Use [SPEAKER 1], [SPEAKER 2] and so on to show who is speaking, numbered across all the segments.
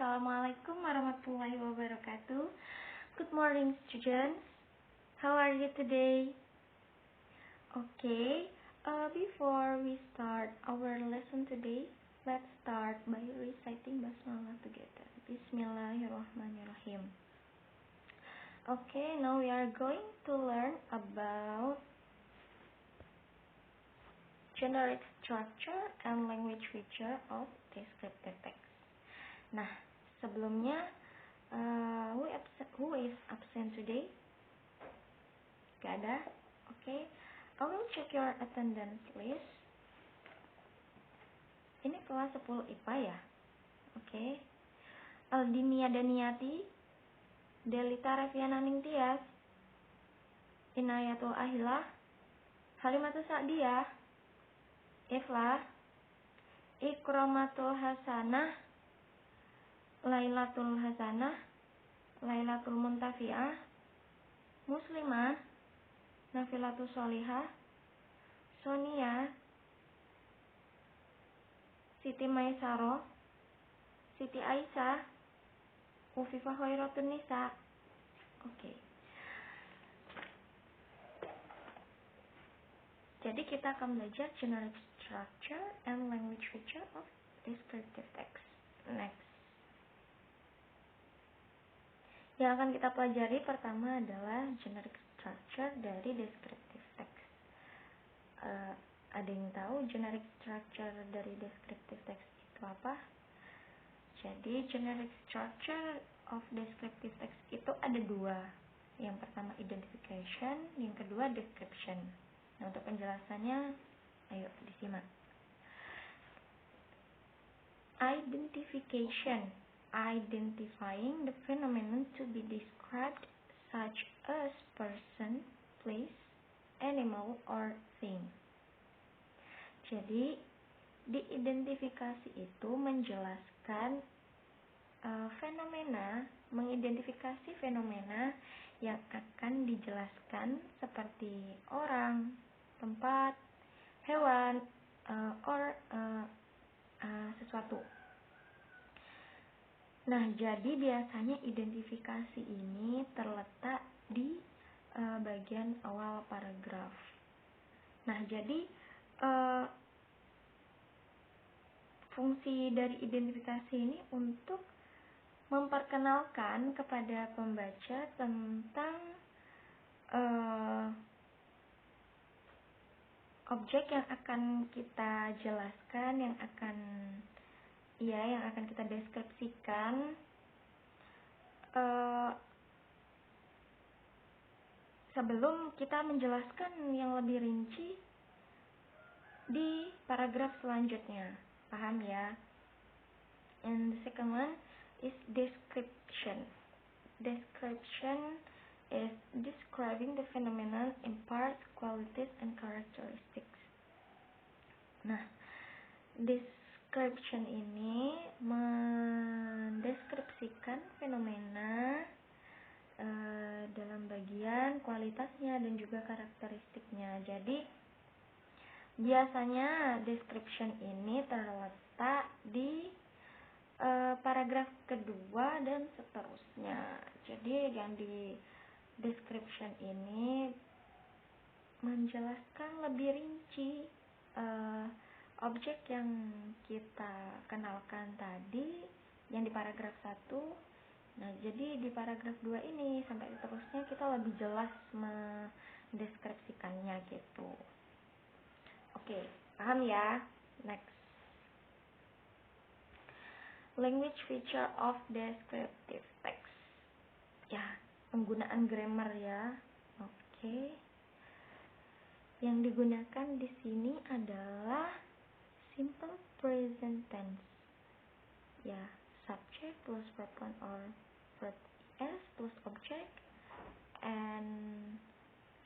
[SPEAKER 1] Assalamualaikum warahmatullahi wabarakatuh. Good morning, students. How are you today? Okay, before we start our lesson today, let's start by reciting Basmalah together. Bismillahirrahmanirrahim. Okay, now we are going to learn about generic structure and language feature of descriptive text. Nah, sebelumnya, who is absent today? Gak ada? Okay, I will check your attendance list. Ini kelas 10 IPA ya? Okay. Aldimia Daniati, Delita Reviana Ningtyas, Inayatul Ahilah, Halimatul Sa'diyah, Iflah, Ikramatul Hasanah, Lailatul Hasanah, Lailatul Muntafi'ah, Muslimah, Nafilatul Solihah, Sonia, Siti Maisaro, Siti Aisyah, Ufifah Khairatun Nisa. Oke. Jadi kita akan belajar generic structure and language feature of descriptive text. Next. Yang akan kita pelajari pertama adalah generic structure dari descriptive text. Ada yang tahu generic structure dari descriptive text itu apa? Jadi generic structure of descriptive text itu ada dua. Yang pertama identification, yang kedua description. Nah, untuk penjelasannya, ayo disimak. Identification, identifying the phenomenon to be described, such as person, place, animal, or thing. Jadi, diidentifikasi itu menjelaskan fenomena, mengidentifikasi fenomena yang akan dijelaskan seperti orang, tempat, hewan, or sesuatu. Nah, jadi biasanya identifikasi ini terletak di bagian awal paragraf. Nah, jadi fungsi dari identifikasi ini untuk memperkenalkan kepada pembaca tentang objek yang akan kita jelaskan, yang akan kita deskripsikan sebelum kita menjelaskan yang lebih rinci di paragraf selanjutnya. Paham ya? And the second one is description. Description is describing the phenomenon in parts, qualities, and characteristics. Nah, description ini mendeskripsikan fenomena dalam bagian kualitasnya dan juga karakteristiknya. Jadi, biasanya description ini terletak di paragraf kedua dan seterusnya. Jadi yang di description ini menjelaskan lebih rinci objek yang kita kenalkan tadi yang di paragraf 1. Nah, jadi di paragraf 2 ini sampai seterusnya kita lebih jelas mendeskripsikannya gitu. Oke, paham ya? Next. Language feature of descriptive text. Ya, penggunaan grammar ya. Oke. Yang digunakan di sini adalah simple present tense. Ya, subject plus verb 1 or verb is plus object, and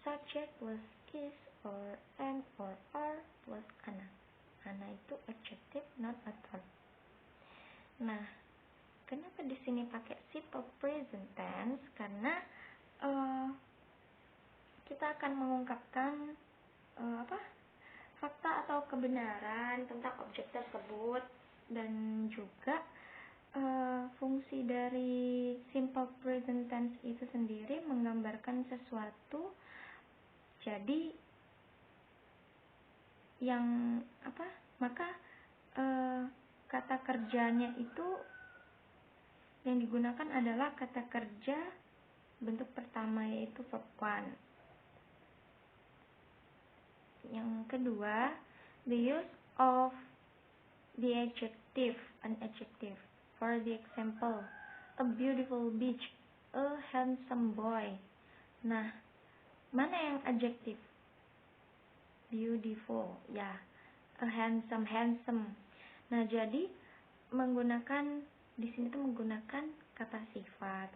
[SPEAKER 1] subject plus is or am or are plus ana. Ana itu adjective, not a verb. Nah, kenapa di sini pakai simple present tense? Karena kita akan mengungkapkan fakta atau kebenaran tentang objek tersebut, dan juga fungsi dari simple present tense itu sendiri menggambarkan sesuatu. Jadi yang maka kata kerjanya itu yang digunakan adalah kata kerja bentuk pertama, yaitu verb one. Yang kedua, the use of the adjective, an adjective. For the example, a beautiful beach, a handsome boy. Nah, mana yang adjektif? Beautiful, ya. A handsome. Nah, jadi di sini tuh menggunakan kata sifat.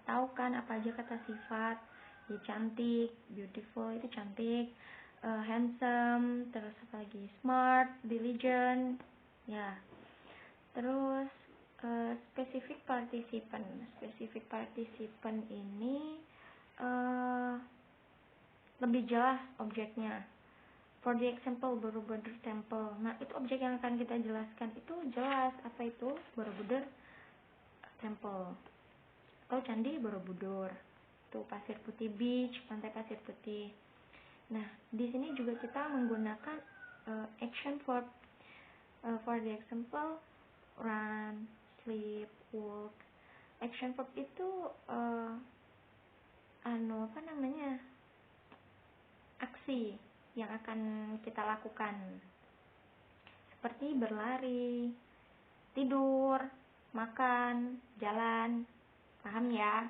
[SPEAKER 1] Tahu kan apa aja kata sifat? Ya, cantik, beautiful itu cantik. Handsome, terus apa lagi? Smart, diligent, ya. Terus specific participant. Specific participant ini lebih jelas objeknya. For the example, Borobudur Temple. Nah, itu objek yang akan kita jelaskan itu jelas. Apa itu Borobudur Temple? Atau Candi Borobudur. Itu Pasir Putih Beach, pantai Pasir Putih. Nah, di sini juga kita menggunakan action verb. For the example, run, sleep, walk. Action verb itu aksi yang akan kita lakukan, seperti berlari, tidur, makan, jalan. Paham ya?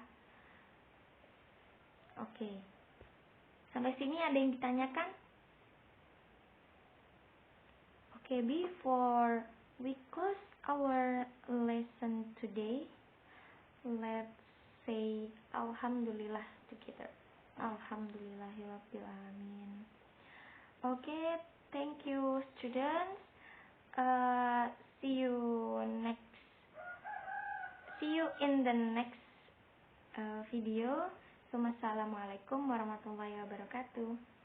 [SPEAKER 1] Oke. Sampai sini ada yang ditanyakan? Oke, before we close our lesson today, let's say Alhamdulillah together. Alhamdulillahirrabbilalamin. Okay, thank you students. See you in the next video. Wassalamualaikum warahmatullahi wabarakatuh.